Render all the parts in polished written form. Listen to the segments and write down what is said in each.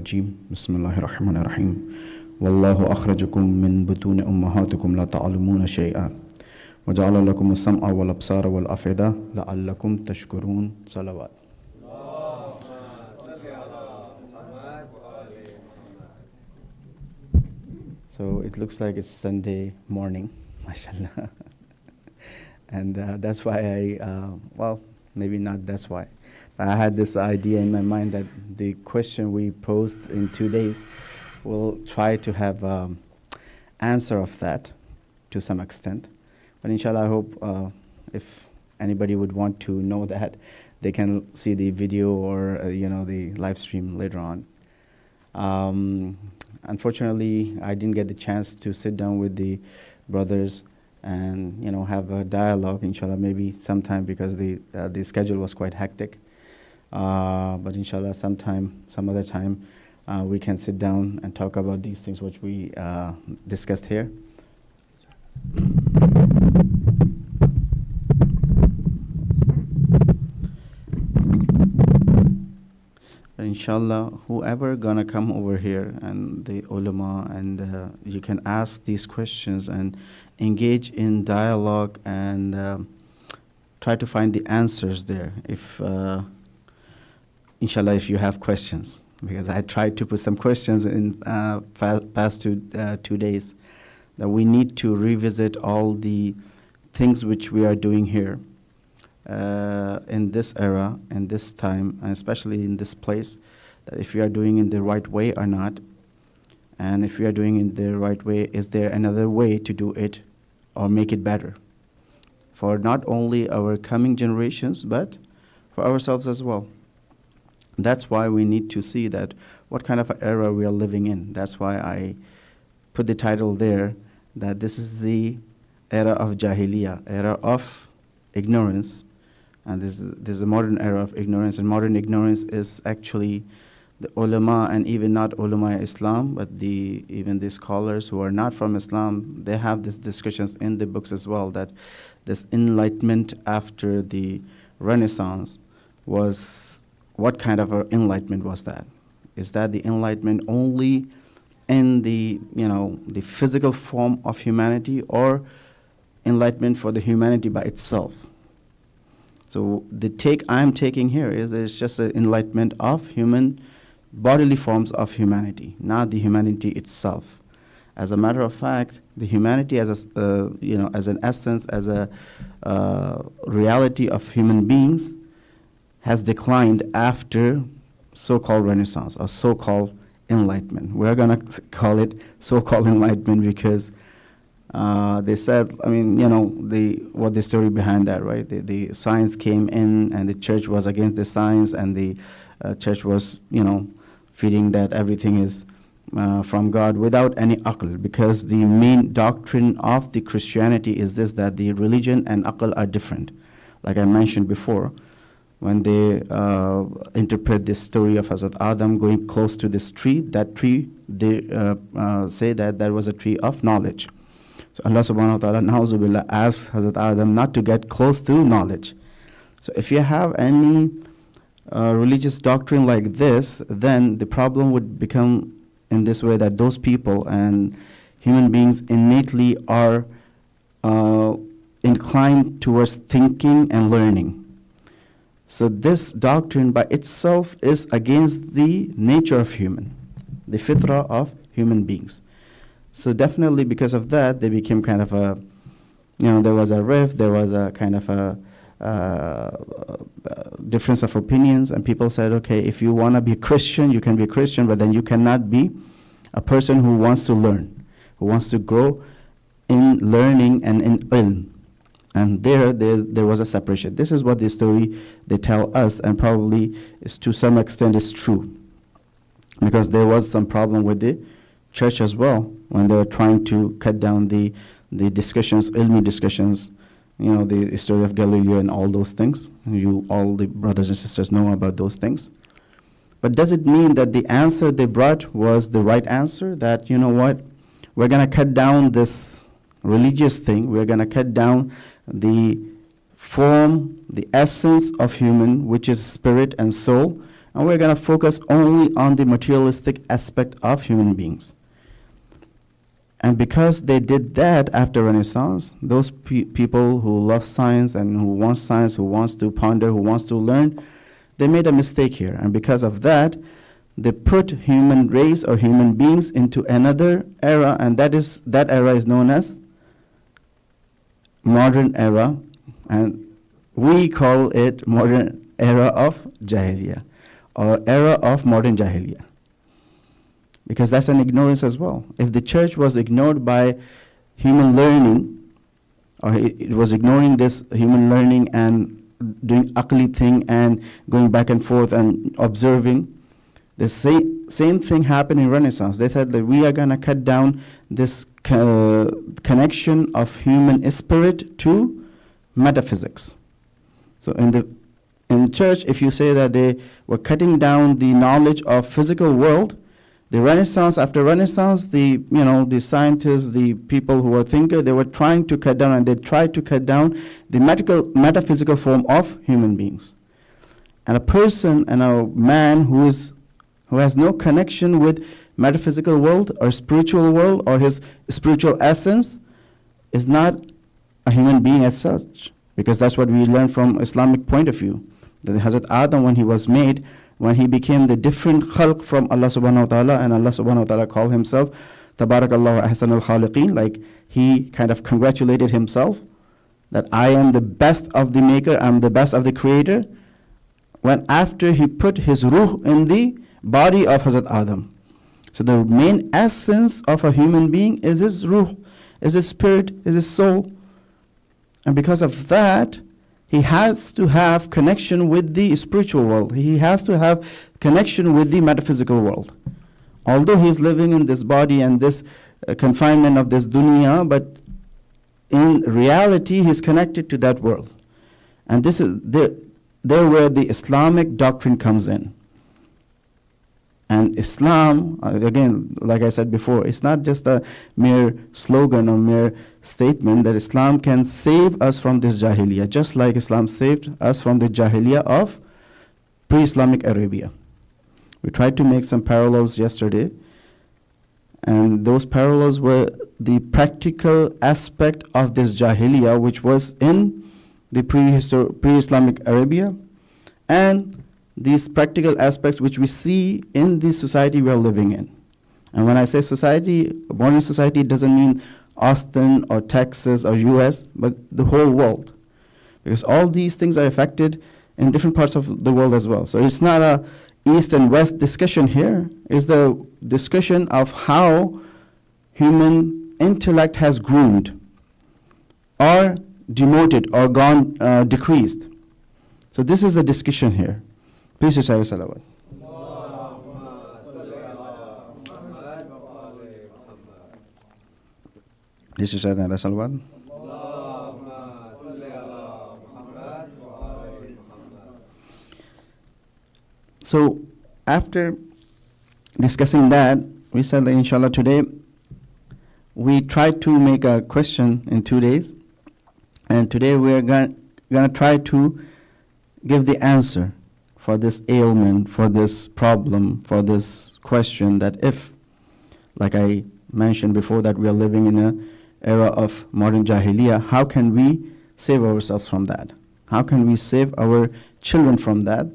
الرجيم بسم الله الرحمن الرحيم والله أخرجكم من بطون أمهاتكم لا تعلمون شيئا وجعل لكم السمع والأبصار والأفئدة لعلكم تشكرون صلوات. So it looks like it's Sunday morning, mashallah. And that's why well, maybe not that's why. But I had this idea in my mind that the question we posed in 2 days, we'll try to have answer of that to some extent. But inshallah, I hope if anybody would want to know that, they can see the video or the live stream later on. Unfortunately, I didn't get the chance to sit down with the brothers and have a dialogue. Inshallah, maybe sometime, because the schedule was quite hectic. But inshallah, some other time, we can sit down and talk about these things which we discussed here. Inshallah, whoever gonna come over here and the ulama, and you can ask these questions and engage in dialogue and try to find the answers there. If inshallah, if you have questions, because I tried to put some questions in past 2 days, that we need to revisit all the things which we are doing here. In this era, in this time, and especially in this place, that if we are doing it the right way or not, and if we are doing it the right way, is there another way to do it or make it better for not only our coming generations, but for ourselves as well. That's why we need to see that what kind of an era we are living in. That's why I put the title there, that this is the era of Jahiliyyah, era of ignorance. And this is a modern era of ignorance, and modern ignorance is actually the ulama, and even not ulama Islam, but even the scholars who are not from Islam, they have these discussions in the books as well, that this enlightenment after the Renaissance was, what kind of an enlightenment was that? Is that the enlightenment only in the physical form of humanity, or enlightenment for the humanity by itself? So the take I'm taking here is it's just an enlightenment of human bodily forms of humanity, not the humanity itself. As a matter of fact, the humanity as as an essence, as a reality of human beings, has declined after so-called Renaissance or so-called enlightenment. We're gonna call it so-called enlightenment because they said, what the story behind that, right? The science came in, and the church was against the science, and the church was, feeding that everything is from God without any aql, because the main doctrine of the Christianity is this, that the religion and aql are different. Like I mentioned before, when they interpret this story of Hazrat Adam going close to this tree, that tree, they say that there was a tree of knowledge. So Allah subhanahu wa ta'ala, na'uzubillah, asks Hazrat Adam not to get close to knowledge. So if you have any religious doctrine like this, then the problem would become in this way, that those people and human beings innately are inclined towards thinking and learning. So this doctrine by itself is against the nature of human, the fitrah of human beings. So definitely because of that, they became kind of a, there was a rift, there was a kind of a difference of opinions, and people said, okay, if you want to be a Christian, you can be a Christian, but then you cannot be a person who wants to learn, who wants to grow in learning and in ilm. And there was a separation. This is what the story they tell us, and probably is to some extent is true, because there was some problem with the church as well when they were trying to cut down the discussions, ilmi discussions, the story of Galileo and all those things. All the brothers and sisters know about those things. But does it mean that the answer they brought was the right answer? That, we're going to cut down this religious thing, we're going to cut down the form, the essence of human, which is spirit and soul, and we're going to focus only on the materialistic aspect of human beings. And because they did that after Renaissance, those people who love science and who wants to ponder, who wants to learn, they made a mistake here. And because of that, they put human race or human beings into another era, and that era is known as modern era, and we call it modern era of Jahiliyyah, or era of modern Jahiliyyah. Because that's an ignorance as well. If the church was ignored by human learning, or it was ignoring this human learning and doing ugly thing and going back and forth and observing, the same thing happened in Renaissance. They said that we are going to cut down this connection of human spirit to metaphysics. So in church, if you say that they were cutting down the knowledge of physical world, the Renaissance, after Renaissance, the scientists, the people who were thinkers, they were trying to cut down, and they tried to cut down the metaphysical form of human beings. And a person and a man who has no connection with metaphysical world or spiritual world or his spiritual essence is not a human being as such, because that's what we learn from Islamic point of view. That Hazrat Adam, when he was made, when he became the different khalq from Allah subhanahu wa ta'ala, and Allah subhanahu wa ta'ala called himself Tabarakallahu ahsanul khaliqeen, like he kind of congratulated himself that I am the best of the maker, I'm the best of the creator, when after he put his ruh in the body of Hazrat Adam. So the main essence of a human being is his ruh, is his spirit, is his soul. And because of that, he has to have connection with the spiritual world. He has to have connection with the metaphysical world. Although he's living in this body and this confinement of this dunya, but in reality, he's connected to that world. And this is there where the Islamic doctrine comes in. And Islam, again, like I said before, it's not just a mere slogan or mere statement that Islam can save us from this Jahiliyyah, just like Islam saved us from the Jahiliyyah of pre-Islamic Arabia. We tried to make some parallels yesterday, and those parallels were the practical aspect of this Jahiliyyah, which was in the pre-Islamic Arabia, and these practical aspects which we see in the society we are living in. And when I say society, modern society, it doesn't mean Austin or Texas or US, but the whole world. Because all these things are affected in different parts of the world as well. So it's not a East and West discussion here. It's the discussion of how human intellect has groomed or demoted or gone decreased. So this is the discussion here. Please recite salawat. Please recite another salawat. So after discussing that, we said that inshallah today we tried to make a question in 2 days, and today we are going to try to give the answer for this ailment, for this problem, for this question, that if, like I mentioned before, that we are living in an era of modern Jahiliyyah, how can we save ourselves from that? How can we save our children from that?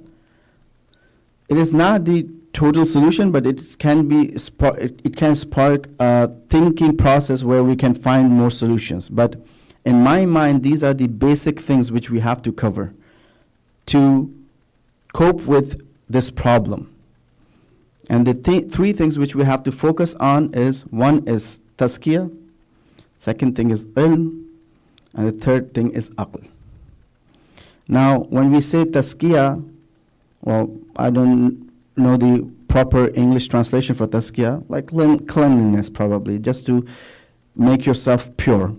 It is not the total solution, but it can be it can spark a thinking process where we can find more solutions. But in my mind, these are the basic things which we have to cover to cope with this problem. And the three things which we have to focus on is, one is tazkiyah, second thing is ilm, and the third thing is aql. Now, when we say tazkiyah, well, I don't know the proper English translation for tazkiyah, like cleanliness probably, just to make yourself pure.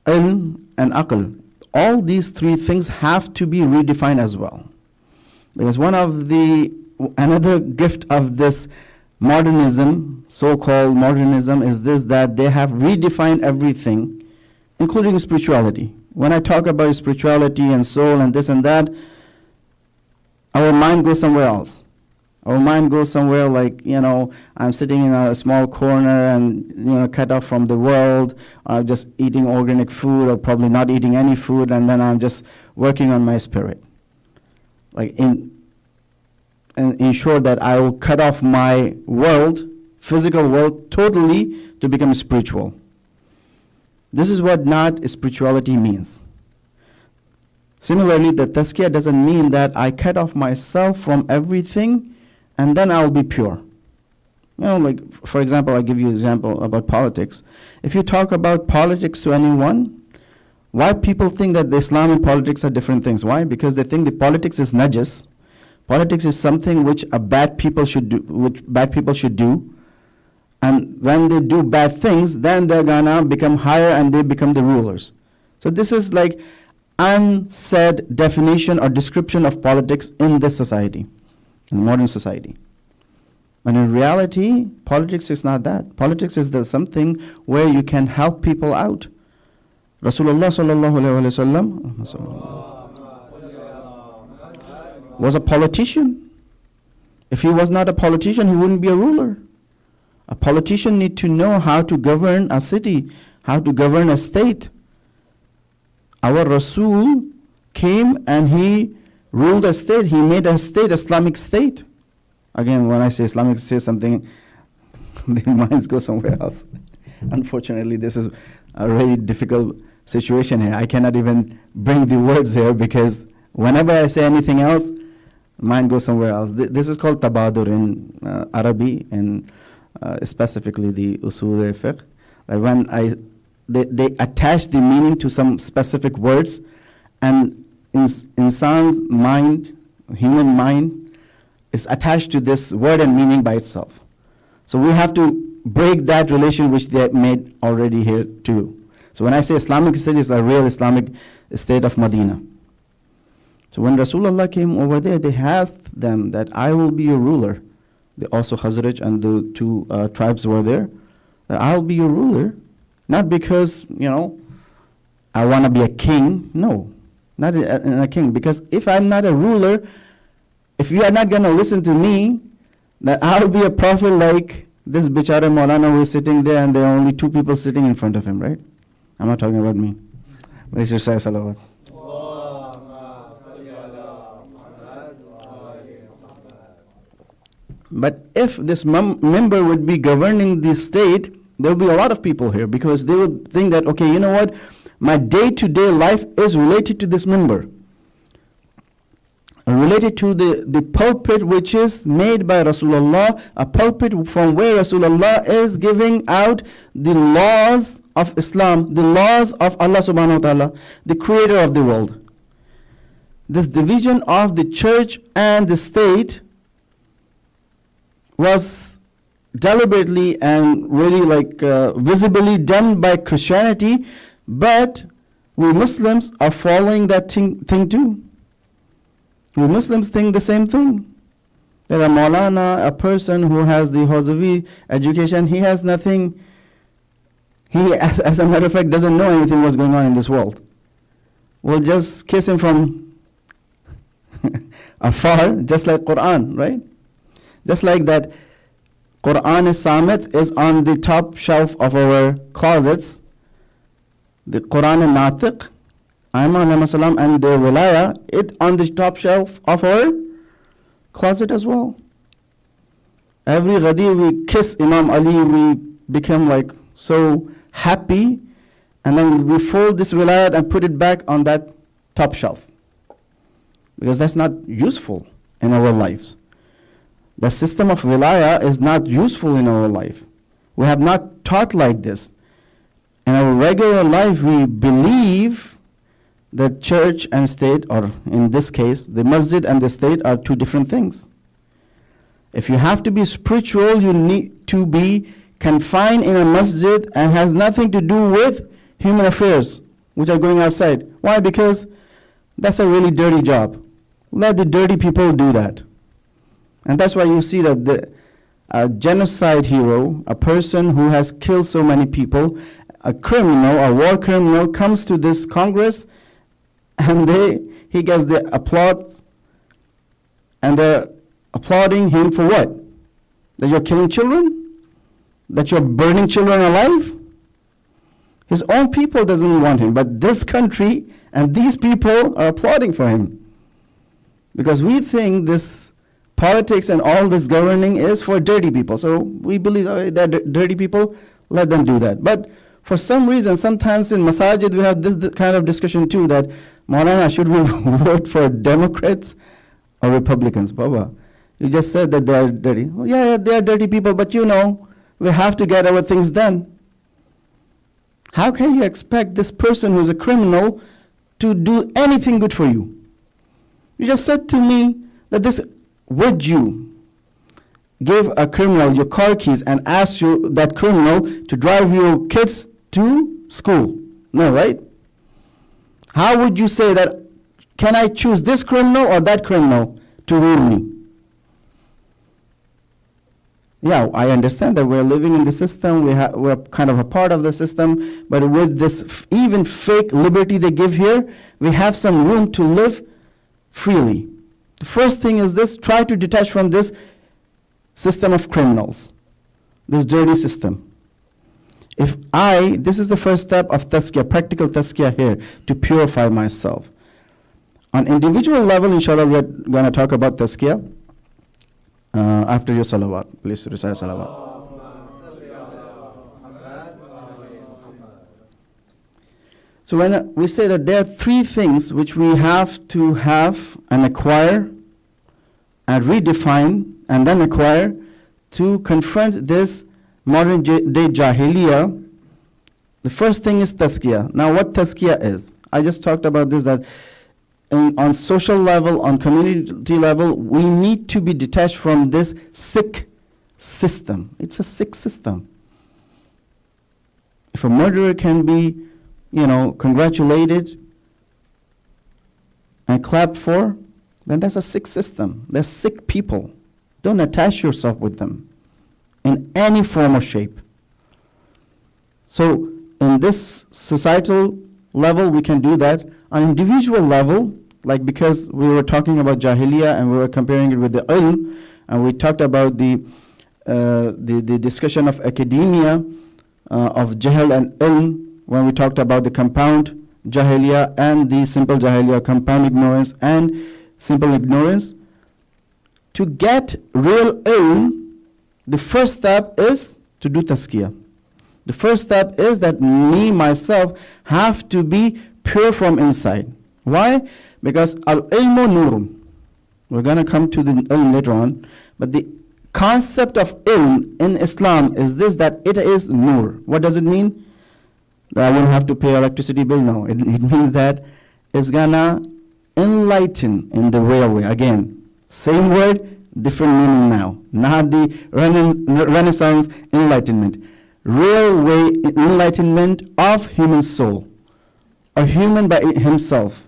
Ilm and aql, all these three things have to be redefined as well. Because another gift of this modernism, so-called modernism, is this, that they have redefined everything, including spirituality. When I talk about spirituality and soul and this and that, our mind goes somewhere else. Our mind goes somewhere like, I'm sitting in a small corner and, cut off from the world, or just eating organic food, or probably not eating any food, and then I'm just working on my spirit. Like ensure that I will cut off my world, physical world, totally to become spiritual. This is what not spirituality means. Similarly, the tazkiyah doesn't mean that I cut off myself from everything and then I'll be pure. Like, for example, I'll give you an example about politics. If you talk about politics to anyone, why people think that the Islam and politics are different things? Why? Because they think the politics is najas. Politics is something which bad people should do. And when they do bad things, then they're gonna become higher and they become the rulers. So this is like unsaid definition or description of politics in this society, in modern society. And in reality, politics is not that. Politics is something where you can help people out. Rasulullah sallallahu alaihi wasallam was a politician. If he was not a politician, he wouldn't be a ruler. A politician needs to know how to govern a city, how to govern a state. Our Rasul came and he ruled a state. He made a state, Islamic state. Again, when I say Islamic state, something, the minds go somewhere else. Unfortunately, this is a really difficult situation here. I cannot even bring the words here because whenever I say anything else, mind goes somewhere else. This is called tabadur in Arabic and specifically the usul al-fiqh. Like when they attach the meaning to some specific words, and insan's mind, human mind, is attached to this word and meaning by itself. So we have to break that relation which they made already here too. So when I say Islamic state, it's a real Islamic state of Medina. So when Rasulullah came over there, they asked them that I will be your ruler. They also Khazraj and the two tribes were there. I'll be your ruler. Not because, I want to be a king. No, not a king. Because if I'm not a ruler, if you are not going to listen to me, then I'll be a prophet like this bichara Maulana who is sitting there and there are only two people sitting in front of him, right? I'm not talking about me. Let's just say salawat. But if this member would be governing the state, there will be a lot of people here because they would think that, okay, you know what? My day-to-day life is related to this member. Related to the pulpit which is made by Rasulullah, a pulpit from where Rasulullah is giving out the laws of Islam, the laws of Allah subhanahu wa ta'ala, the creator of the world. This division of the church and the state was deliberately and really visibly done by Christianity, but we Muslims are following that thing too. We Muslims think the same thing. That a Maulana, a person who has the Razavi education, he has nothing, he as a matter of fact doesn't know anything what's going on in this world. We'll just kiss him from afar, just like Quran, right? Just like that Quran Samit is on the top shelf of our closets, the Quran Natiq, Ayman and their Wilaya, it on the top shelf of our closet as well. Every Ghadir we kiss Imam Ali, we become so happy, and then we fold this Wilayat and put it back on that top shelf. Because that's not useful in our lives. The system of Wilaya is not useful in our life. We have not taught like this. In our regular life, we believe that church and state, or in this case, the masjid and the state are two different things. If you have to be spiritual, you need to be confined in a masjid and has nothing to do with human affairs, which are going outside. Why? Because that's a really dirty job. Let the dirty people do that. And that's why you see that a genocide hero, a person who has killed so many people, a criminal, a war criminal, comes to this Congress and he gets the applause And they're applauding him for what? That you're killing children? That you're burning children alive? His own people doesn't want him, but this country and these people are applauding for him. Because we think this politics and all this governing is for dirty people. So we believe they're dirty people, let them do that. But for some reason, sometimes in masajid we have this kind of discussion too, that Maulana, should we vote for Democrats or Republicans? Baba, you just said that they are dirty. Well, yeah, they are dirty people, but we have to get our things done. How can you expect this person who is a criminal to do anything good for you? You just said to me that would you give a criminal your car keys and ask that criminal to drive your kids to school? No, right? How would you say that, can I choose this criminal or that criminal to rule me? Yeah, I understand that we're living in the system, we're kind of a part of the system, but with this even fake liberty they give here, we have some room to live freely. The first thing is this: try to detach from this system of criminals, this dirty system. This is the first step of tazkiyah, practical tazkiyah here, to purify myself. On individual level, inshallah, we're going to talk about tazkiyah after your salawat. Please recite salawat. So when we say that there are three things which we have to have and acquire and redefine and then acquire to confront this modern day jahiliyyah, the first thing is tazkiyah. Now what tazkiyah is? I just talked about this, that on social level, on community level, we need to be detached from this sick system. It's a sick system. If a murderer can be, congratulated and clapped for, then that's a sick system. They're sick people. Don't attach yourself with them in any form or shape. So in this societal level, we can do that. On individual level, like because we were talking about jahiliyyah and we were comparing it with the ilm, and we talked about the discussion of academia, of jahl and ilm, when we talked about the compound jahiliyyah and the simple jahiliyyah, compound ignorance and simple ignorance. To get real ilm, the first step is to do tazkiyah. The first step is that myself, have to be pure from inside. Why? Because al-ilmu nurun. We're going to come to the ilm later on. But the concept of ilm in Islam is this, that it is nur. What does it mean? That I won't have to pay electricity bill? No. It means that it's going to enlighten in the real way. Again, same word, different meaning now. Not the Renaissance enlightenment. Real way enlightenment of human soul, or human by himself.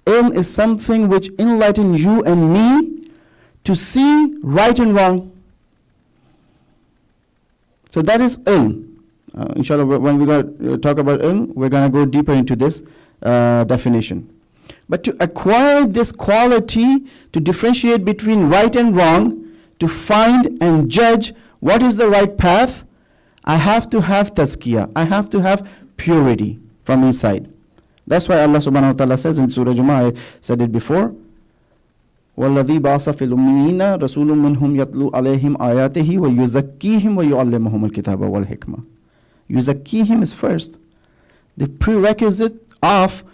Ilm is something which enlightens you and me to see right and wrong. So that is ilm. Inshallah, when we're going to talk about ilm, we're going to go deeper into this definition. But to acquire this quality, to differentiate between right and wrong, to find and judge what is the right path, I have to have tazkiyah. I have to have purity from inside. That's why Allah subhanahu wa ta'ala says in Surah Jumu'ah, I said it before, وَالَّذِي بَعَثَ فِي الْأُمِّيِّينَ رَسُولٌ مِّنْهُمْ يَتْلُو عَلَيْهِمْ آيَاتِهِ وَيُزَكِّيهِمْ وَيُعَلِّمُهُمُ الْكِتَابَ وَالْحِكْمَةَ. Yuzakkihim is first. The prerequisite of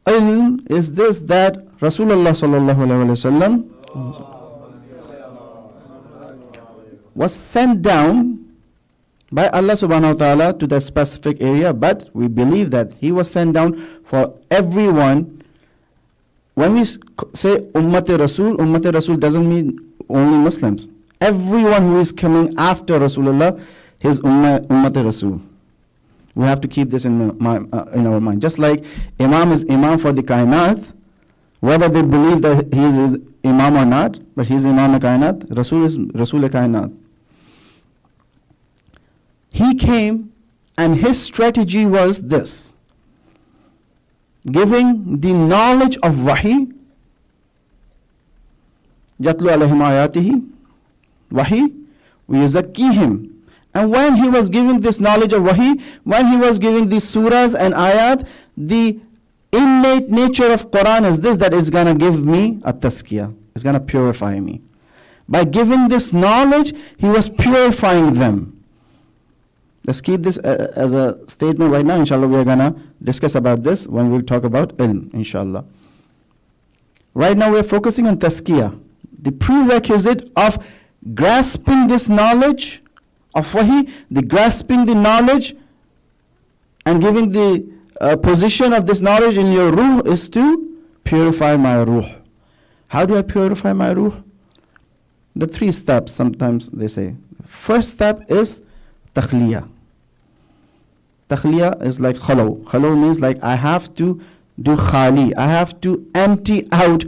ilm is this, that Rasulullah sallallahu alaihi wasallam was sent down by Allah subhanahu wa ta'ala to that specific area, but we believe that he was sent down for everyone. When we say Ummati Rasul doesn't mean only Muslims. Everyone who is coming after Rasulullah is Ummati Rasul. We have to keep this in our mind. Just like Imam is Imam for the Kainat, whether they believe that he is Imam or not, but he is Imam al-Kainat, Rasul is Rasul al-Kainat. He came and his strategy was this: giving the knowledge of Wahi Yatlu alayhim ayatihi, wahi, وَيُزَكِّيهِمْ. And when he was giving this knowledge of wahi, when he was giving these surahs and ayat, the innate nature of Quran is this, that it's going to give me a tazkiyah. It's going to purify me. By giving this knowledge, he was purifying them. Let's keep this as a statement right now. Inshallah, we are going to discuss about this when we talk about ilm, inshallah. Right now, we are focusing on tazkiyah, the prerequisite of grasping this knowledge of wahi, the grasping the knowledge and giving the position of this knowledge in your ruh is to purify my ruh. How do I purify my ruh? The 3 steps, sometimes they say. First step is takhliyah. Takhliyah is like khalaw. Khalaw means like I have to do khali. I have to empty out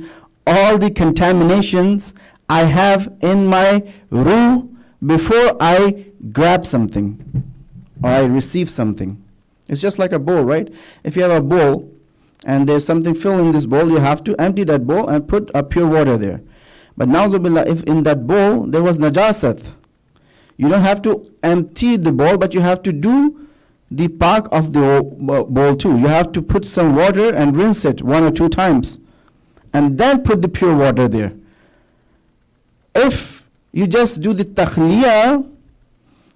all the contaminations I have in my ruh before I grab something or I receive something. It's just like a bowl, right? If you have a bowl and there's something filled in this bowl, you have to empty that bowl and put a pure water there. But na'uzubillah, if in that bowl there was najasat, you don't have to empty the bowl, but you have to do the pak of the bowl too. You have to put some water and rinse it 1 or 2 times and then put the pure water there. If you just do the takhliyah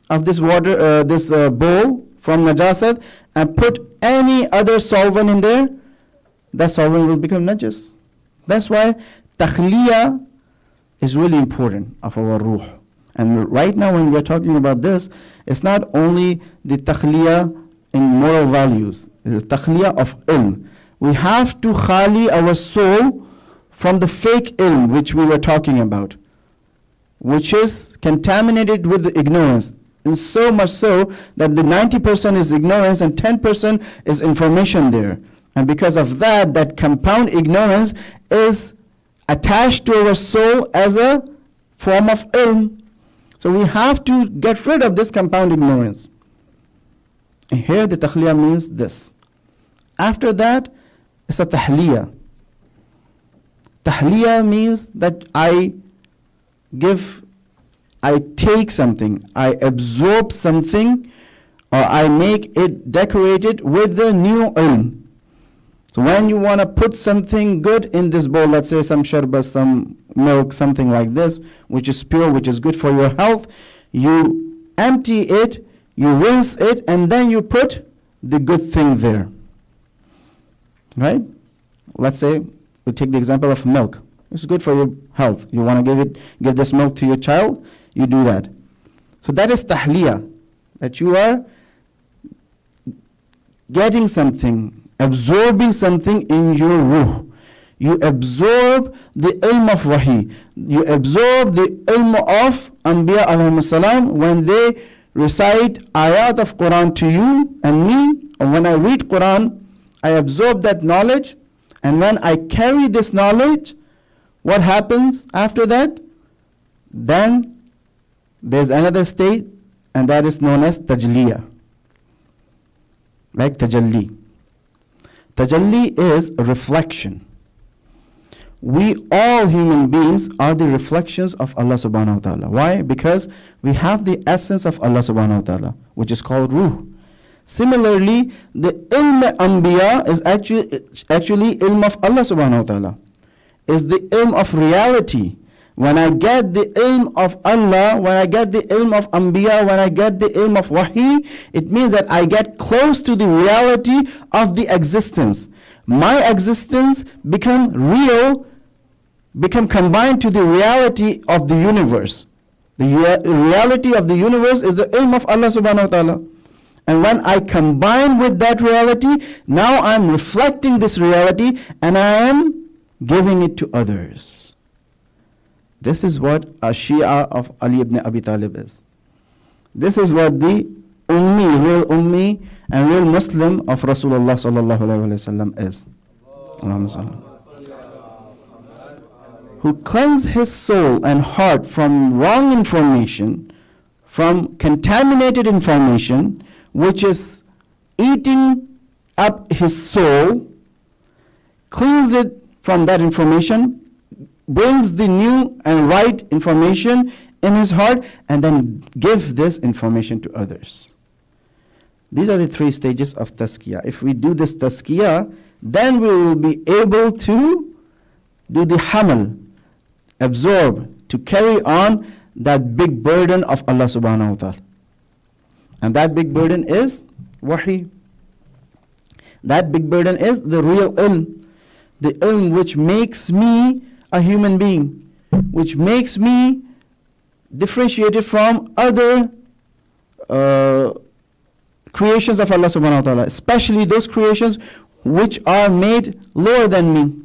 of this water, this bowl from najasat and put any other solvent in there, that solvent will become najas. That's why takhliyah is really important of our ruh. And right now when we are talking about this, it's not only the takhliyah in moral values, it's the takhliyah of ilm. We have to khali our soul from the fake ilm which we were talking about, which is contaminated with ignorance. And so much so that the 90% is ignorance and 10% is information there. And because of that, that compound ignorance is attached to our soul as a form of ilm. So we have to get rid of this compound ignorance. And here the takhliyah means this. After that, it's a tahliyah. Tahliyah means that I take something, I absorb something, or I make it decorated with the new ilm. So when you want to put something good in this bowl, let's say some sharbat, some milk, something like this, which is pure, which is good for your health, you empty it, you rinse it, and then you put the good thing there. Right? Let's say we take the example of milk. It's good for your health. You want to give this milk to your child, you do that. So that is tahliyah, that you are getting something, absorbing something in your ruh. You absorb the ilm of wahi. You absorb the ilm of Anbiya alayhi salam when they recite ayat of Quran to you and me, or when I read Quran, I absorb that knowledge, and when I carry this knowledge, what happens after that? Then there's another state, and that is known as tajliyah, like tajalli. Tajalli is a reflection. We all human beings are the reflections of Allah subhanahu wa ta'ala. Why? Because we have the essence of Allah subhanahu wa ta'ala, which is called ruh. Similarly, the ilm anbiya is actually ilm of Allah subhanahu wa ta'ala. Is the ilm of reality. When I get the ilm of Allah, when I get the ilm of Anbiya, when I get the ilm of Wahi, it means that I get close to the reality of the existence. My existence become real, become combined to the reality of the universe. The reality of the universe is the ilm of Allah subhanahu wa ta'ala. And when I combine with that reality, now I'm reflecting this reality and I am giving it to others. This is what a Shia of Ali ibn Abi Talib is. This is what the real Ummi and real Muslim of Rasulullah sallallahu alayhi wa sallam is. Who cleanse his soul and heart from wrong information, from contaminated information, which is eating up his soul, cleanse it from that information, brings the new and right information in his heart, and then give this information to others. These are the 3 stages of tazkiyah. If we do this tazkiyah, then we will be able to do the hamal, absorb, to carry on that big burden of Allah subhanahu wa ta'ala. And that big burden is wahi. That big burden is the real ilm. The ilm which makes me a human being, which makes me differentiated from other creations of Allah subhanahu wa ta'ala, especially those creations which are made lower than me.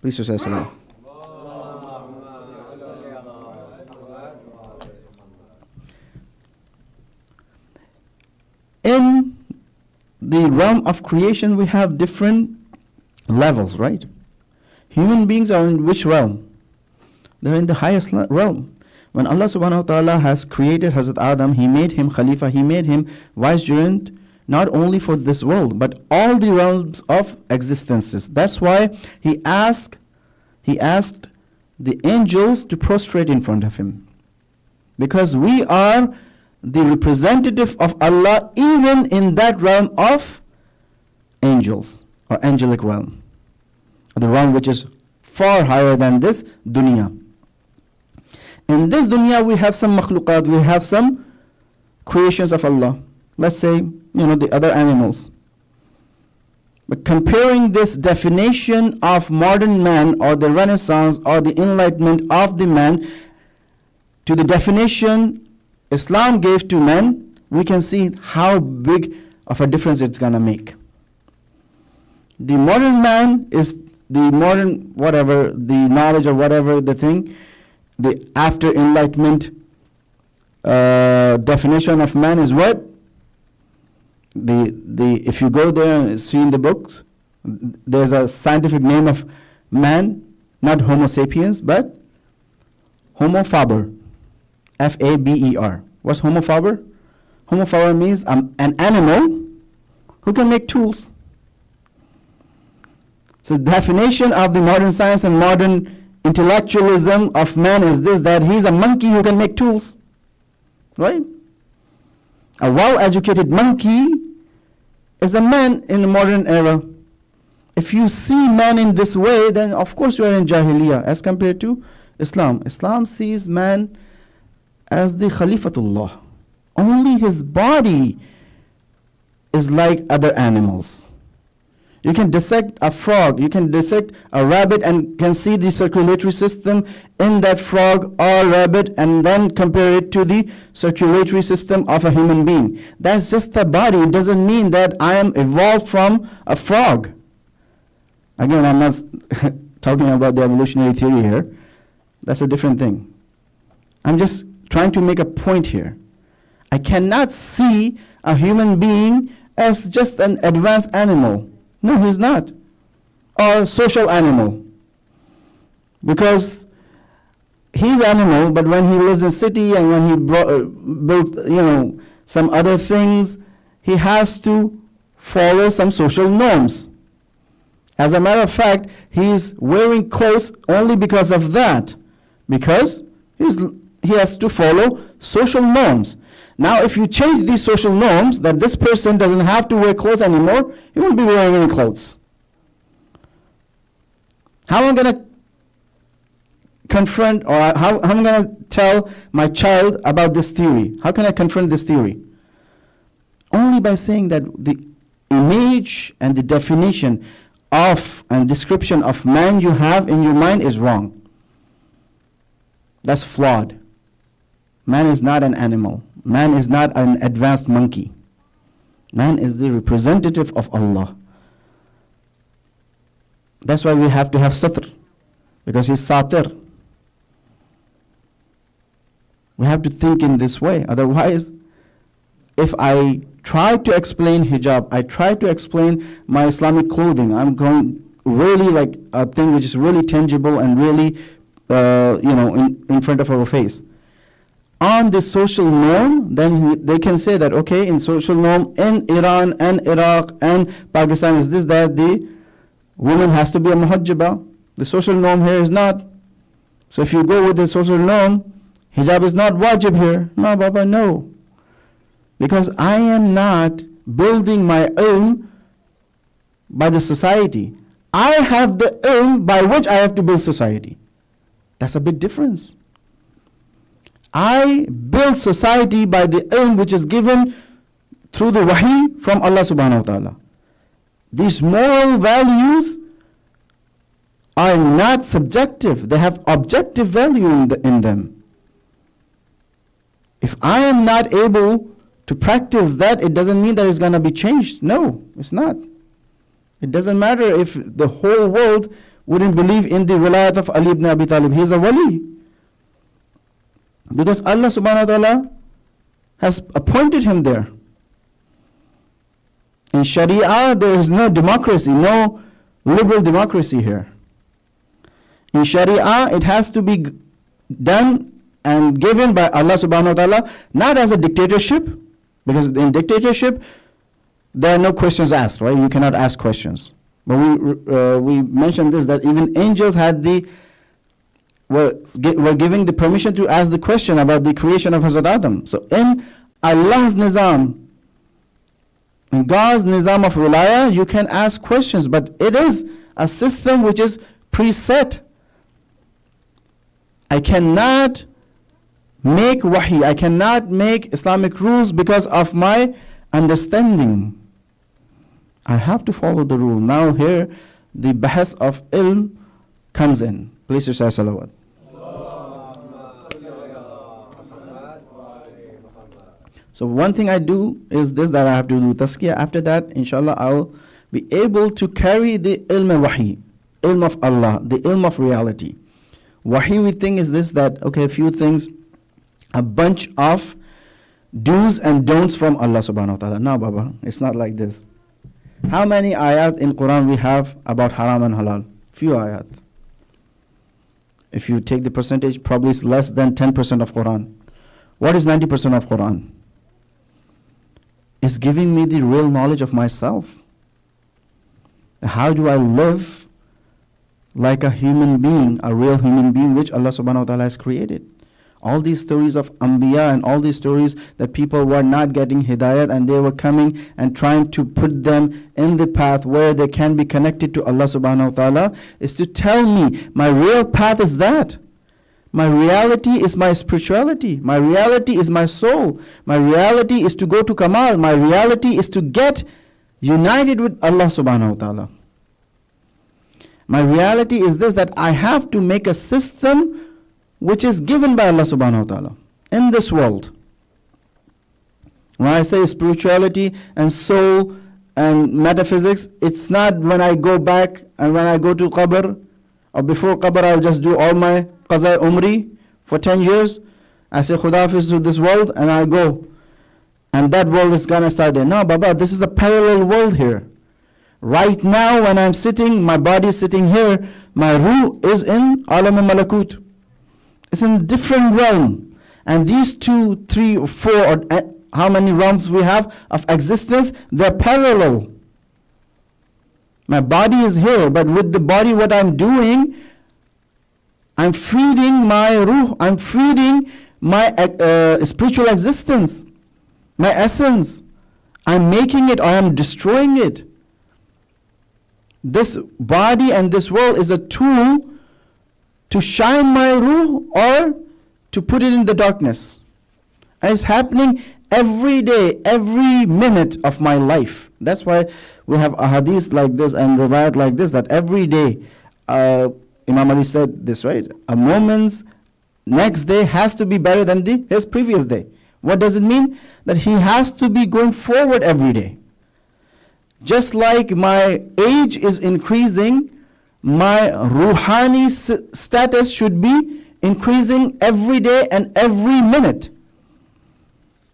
Please say salam. In the realm of creation, we have different levels, right? Human beings are in which realm? They're in the highest realm. When Allah subhanahu wa ta'ala has created Hazrat Adam, He made him Khalifa, He made him vicegerent, not only for this world, but all the realms of existences. That's why He asked the angels to prostrate in front of Him. Because we are the representative of Allah even in that realm of angels, or angelic realm, the realm which is far higher than this dunya. In this dunya we have some makhluqat, we have some creations of Allah. Let's say, the other animals. But comparing this definition of modern man, or the Renaissance, or the enlightenment of the man, to the definition Islam gave to men, we can see how big of a difference it's going to make. The modern man is the modern whatever, the knowledge or whatever the thing, the after enlightenment definition of man is what? If you go there and see in the books, there's a scientific name of man, not Homo sapiens, but Homo faber. F-A-B-E-R. What's Homo faber? Homo faber means an animal who can make tools. So the definition of the modern science and modern intellectualism of man is this, that he's a monkey who can make tools. Right? A well-educated monkey is a man in the modern era. If you see man in this way, then of course you are in Jahiliyyah as compared to Islam. Islam sees man as the Khalifatullah. Only his body is like other animals. You can dissect a frog, you can dissect a rabbit and can see the circulatory system in that frog or rabbit and then compare it to the circulatory system of a human being. That's just a body. It doesn't mean that I am evolved from a frog. Again, I'm not talking about the evolutionary theory here. That's a different thing. I'm just trying to make a point here. I cannot see a human being as just an advanced animal. No, he's not. Or social animal. Because he's animal, but when he lives in city and when he built, some other things, he has to follow some social norms. As a matter of fact, he's wearing clothes only because of that. Because he has to follow social norms. Now, if you change these social norms, that this person doesn't have to wear clothes anymore, he won't be wearing any clothes. How am I going to confront, or how am I going to tell my child about this theory? How can I confront this theory? Only by saying that the image and the definition of and description of man you have in your mind is wrong. That's flawed. Man is not an animal. Man is not an advanced monkey. Man is the representative of Allah. That's why we have to have satr, because he's satir. We have to think in this way. Otherwise, if I try to explain hijab, I try to explain my Islamic clothing, I'm going really like a thing which is really tangible and really, in front of our face. On the social norm, then they can say that, okay, in social norm in Iran and Iraq and Pakistan is this, that the Woman has to be a muhajjaba. The social norm here is not. So if you go with the social norm, hijab is not wajib here. No, Baba, no. Because I am not building my ilm by the society. I have the ilm by which I have to build society. That's a big difference. I build society by the ilm which is given through the wahi from Allah subhanahu wa ta'ala. These moral values are not subjective. They have objective value in them. If I am not able to practice that, it doesn't mean that it's going to be changed. No, it's not. It doesn't matter if the whole world wouldn't believe in the wilayat of Ali ibn Abi Talib. He's a wali. Because Allah subhanahu wa ta'ala has appointed him there. In Sharia, there is no democracy, no liberal democracy here. In Sharia, it has to be done and given by Allah subhanahu wa ta'ala, not as a dictatorship, because in dictatorship, there are no questions asked, right? You cannot ask questions. But we mentioned this, that even angels were giving the permission to ask the question about the creation of Hazrat Adam. So in Allah's nizam, in God's nizam of wilaya, you can ask questions, but it is a system which is preset. I cannot make wahi, I cannot make Islamic rules because of my understanding. I have to follow the rule. Now here, the bahas of ilm comes in. Please recite salawat. So one thing I do is this, that I have to do tazkiyah. After that, inshallah, I'll be able to carry the ilm wahi, ilm of Allah, the ilm of reality. Wahi, we think, is this, that, okay, a few things, a bunch of do's and don'ts from Allah subhanahu wa ta'ala. No, Baba, it's not like this. How many ayat in Quran we have about haram and halal? Few ayat. If you take the percentage, probably it's less than 10% of Quran. What is 90% of Quran? It's giving me the real knowledge of myself. How do I live like a human being, a real human being which Allah subhanahu wa ta'ala has created? All these stories of Anbiya and all these stories that people were not getting hidayat and they were coming and trying to put them in the path where they can be connected to Allah subhanahu wa ta'ala, is to tell me my real path is that. My reality is my spirituality. My reality is my soul. My reality is to go to Kamal. My reality is to get united with Allah subhanahu wa ta'ala. My reality is this, that I have to make a system which is given by Allah subhanahu wa ta'ala in this world. When I say spirituality and soul and metaphysics, it's not when I go back and when I go to Qabr, or before Qabr I'll just do all my Qaza Umri for 10 years. I say Khudafiz to this world and I'll go. And that world is gonna start there. No, Baba, this is a parallel world here. Right now when I'm sitting, my body is sitting here, my ruh is in Alam al-Malakut. It's in a different realm. And these 2, 3, or 4, or how many realms we have of existence, they're parallel. My body is here, but with the body what I'm doing, I'm feeding my ruh, I'm feeding my spiritual existence, my essence. I'm making it or I'm destroying it. This body and this world is a tool to shine my ruh or to put it in the darkness. And it's happening every day, every minute of my life. That's why we have a hadith like this and riwayat like this, that every day, Imam Ali said this, right? A moment's next day has to be better than his previous day. What does it mean? That he has to be going forward every day. Just like my age is increasing, my ruhani status should be increasing every day and every minute.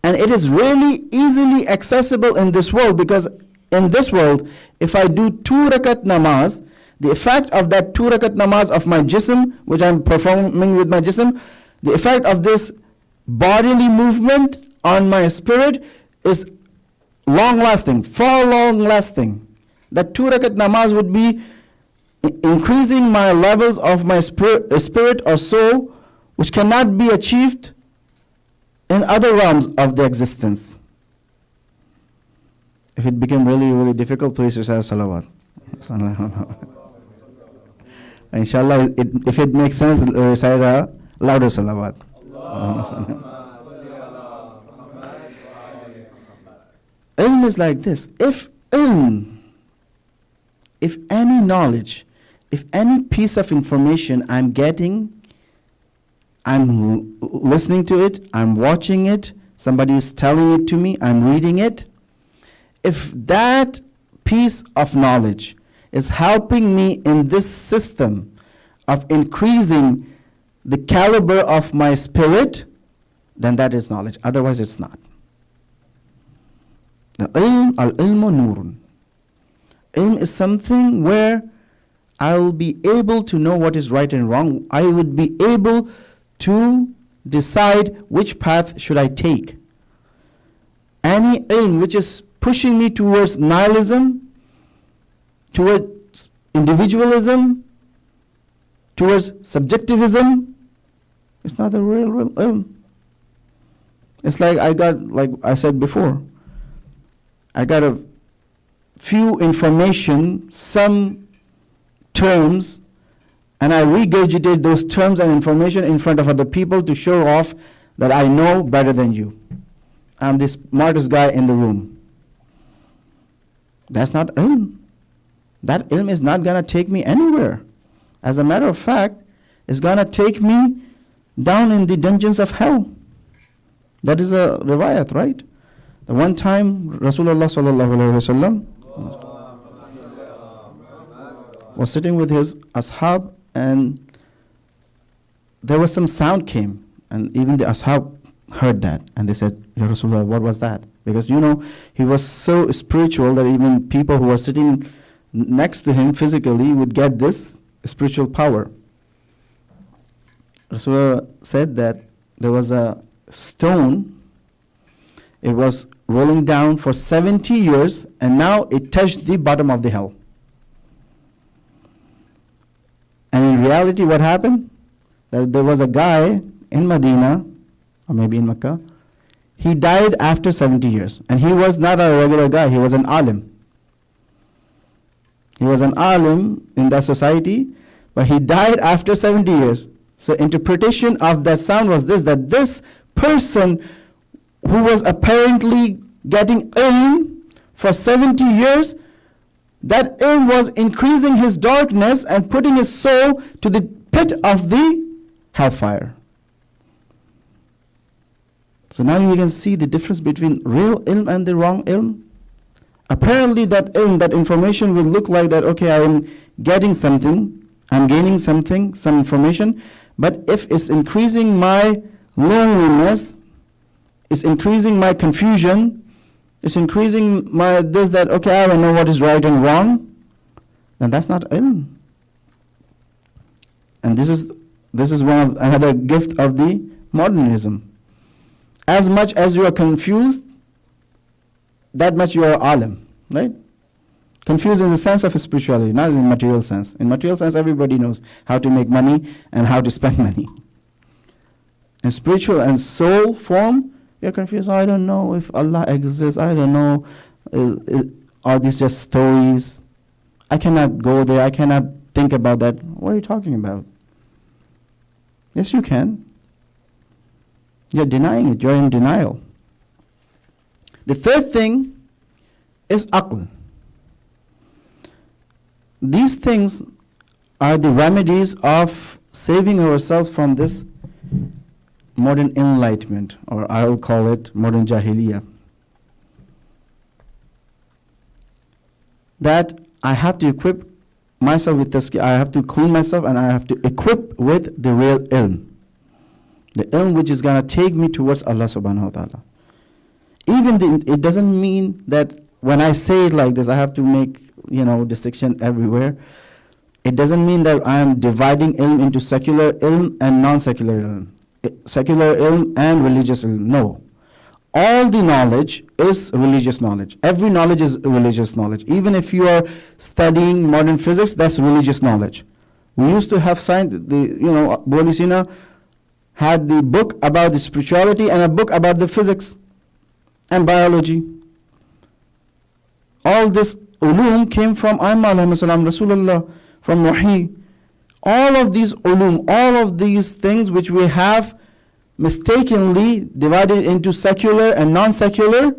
And it is really easily accessible in this world, because in this world, if I do 2 rakat namaz, the effect of that 2 rakat namaz of my jism, which I'm performing with my jism, the effect of this bodily movement on my spirit is long lasting, far long lasting. That 2 rakat namaz would be increasing my levels of my spirit or soul, which cannot be achieved in other realms of the existence. If it became really, really difficult, please recite salawat. Inshallah, if it makes sense, recite a louder salawat. Ilm is like this. If any knowledge, if any piece of information I'm getting, I'm listening to it, I'm watching it, somebody is telling it to me, I'm reading it, if that piece of knowledge is helping me in this system of increasing the caliber of my spirit, then that is knowledge. Otherwise, it's not. Al-ilmu nurun. Ilm is something where I will be able to know what is right and wrong. I would be able to decide which path should I take. Any ilm which is pushing me towards nihilism, towards individualism, towards subjectivism, it's not a real ilm. It's like like I said before, I got a few information, some terms, and I regurgitate those terms and information in front of other people to show off that I know better than you. I'm the smartest guy in the room. That's not ilm. That ilm is not going to take me anywhere. As a matter of fact, it's going to take me down in the dungeons of hell. That is a riwayat, right? The one time Rasulullah sallallahu alaihi wasallam was sitting with his ashab, and there was some sound came, and even the ashab heard that, and they said, Ya Rasulullah, what was that? Because he was so spiritual that even people who were sitting next to him physically would get this spiritual power. Rasulullah said that there was a stone, it was rolling down for 70 years, and now it touched the bottom of the hell. And in reality, what happened? There was a guy in Medina, or maybe in Mecca, he died after 70 years. And he was not a regular guy, he was an alim. He was an alim in that society, but he died after 70 years. So interpretation of that sound was this, that this person who was apparently getting ilm for 70 years, that ilm was increasing his darkness and putting his soul to the pit of the hellfire. So now you can see the difference between real ilm and the wrong ilm. Apparently that ilm, that information will look like that, okay, I am getting something, I'm gaining something, some information, but if it's increasing my loneliness, it's increasing my confusion, it's increasing my this, that, okay, I don't know what is right and wrong, then that's not ilm. And this is another gift of the modernism. As much as you are confused, that much you are alim, right? Confused in the sense of spirituality, not in the material sense. In material sense, everybody knows how to make money and how to spend money. In spiritual and soul form, you're confused. I don't know if Allah exists. I don't know. Are these just stories? I cannot go there. I cannot think about that. What are you talking about? Yes, you can. You're denying it. You're in denial. The third thing is aql. These things are the remedies of saving ourselves from this modern enlightenment, or I'll call it modern jahiliyyah. That I have to equip myself with tazkiyah, I have to clean myself, and I have to equip with the real ilm. The ilm which is going to take me towards Allah subhanahu wa ta'ala. It doesn't mean that when I say it like this, I have to make, distinction everywhere. It doesn't mean that I am dividing ilm into secular ilm and non-secular ilm. Secular ilm and religious ilm. No. all the knowledge is religious knowledge. Every knowledge is religious knowledge. Even if you are studying modern physics, that's religious knowledge. We used to have science, Abu Sina had the book about the spirituality and a book about the physics and biology. All this ulum came from Aimma alayhi salam, Rasulullah, from Wahi. All of these ulum, all of these things which we have mistakenly divided into secular and non-secular,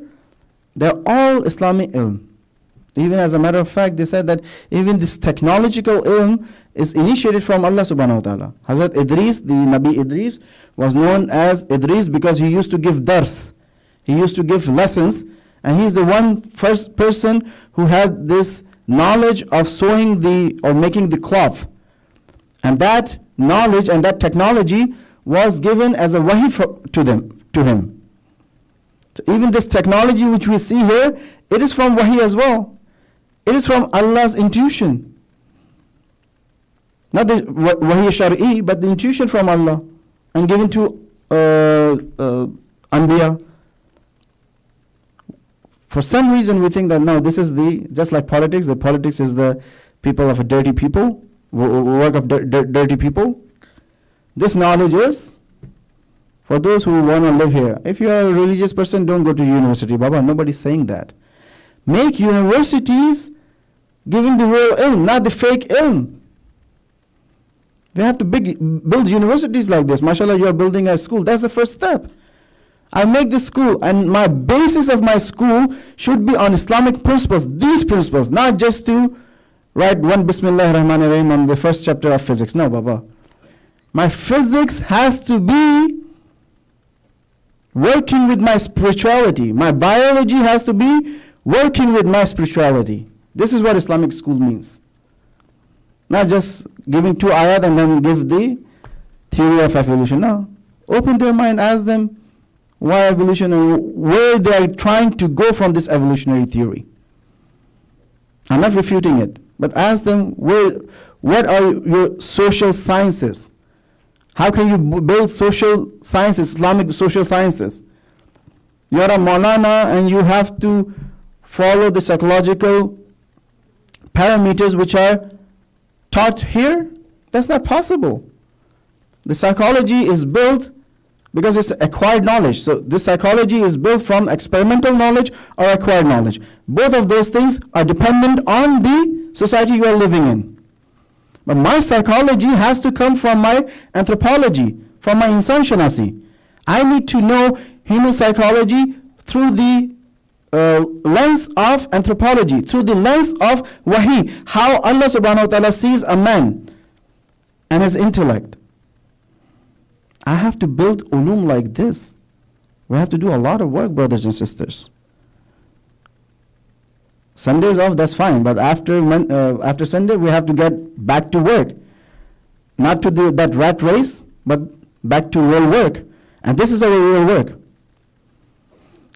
they're all Islamic ilm. Even as a matter of fact, they said that even this technological ilm is initiated from Allah subhanahu wa ta'ala. Hazrat Idris, the Nabi Idris, was known as Idris because he used to give dars. He used to give lessons, and he's the first person who had this knowledge of sewing or making the cloth. And that knowledge and that technology was given as a wahi to him. So even this technology which we see here, it is from wahi as well. It is from Allah's intuition. Not the wahi shari'i, but the intuition from Allah and given to Anbiya. For some reason we think that no, this is just like politics. The politics is the people of dirty people, work of dirty people. This knowledge is for those who want to live here. If you are a religious person, don't go to university. Baba, nobody's saying that. Make universities giving the real ilm, not the fake ilm. They have to build universities like this. MashaAllah, you are building a school. That's the first step. I make this school, and my basis of my school should be on Islamic principles. These principles, not just to write one Bismillah ar-Rahman ar-Rahim on the first chapter of physics. No, Baba. My physics has to be working with my spirituality. My biology has to be working with my spirituality. This is what Islamic school means. Not just giving 2 ayat and then give the theory of evolution. No. Open their mind, ask them why evolution and where they are trying to go from this evolutionary theory. I'm not refuting it, but ask them what are your social sciences? How can you build social sciences, Islamic social sciences? You are a Maulana and you have to follow the psychological parameters which are taught here. That's not possible. The psychology is built because it's acquired knowledge. So this psychology is built from experimental knowledge or acquired knowledge. Both of those things are dependent on the society you are living in. But my psychology has to come from my anthropology, from my insan shanasi. I need to know human psychology through the lens of anthropology, through the lens of wahi, how Allah subhanahu wa ta'ala sees a man and his intellect. I have to build ulum like this. We have to do a lot of work, brothers and sisters. Sundays off, that's fine, but after Sunday we have to get back to work. Not to that rat race, but back to real work. And this is our real work.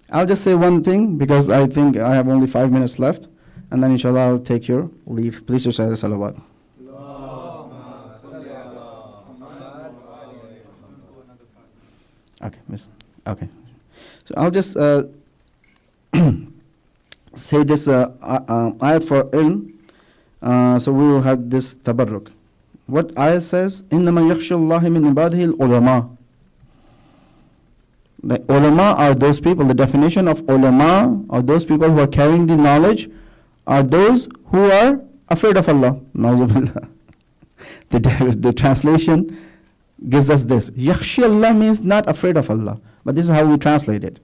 I'll just say one thing because I think I have only 5 minutes left, and then inshallah I'll take your leave. Please recite the salawat. Okay, miss. Okay. So I'll just say this ayat for ilm. So we will have this tabarruk. What ayat says? إِنَّمَا يَخْشَى اللَّهِ مِنْ عِبَادِهِ الْعُلَمَاءِ. The ulama are those people. The definition of ulama are those people who are carrying the knowledge, are those who are afraid of Allah. The translation gives us this. Yakhshi Allah means not afraid of Allah, but this is how we translate it.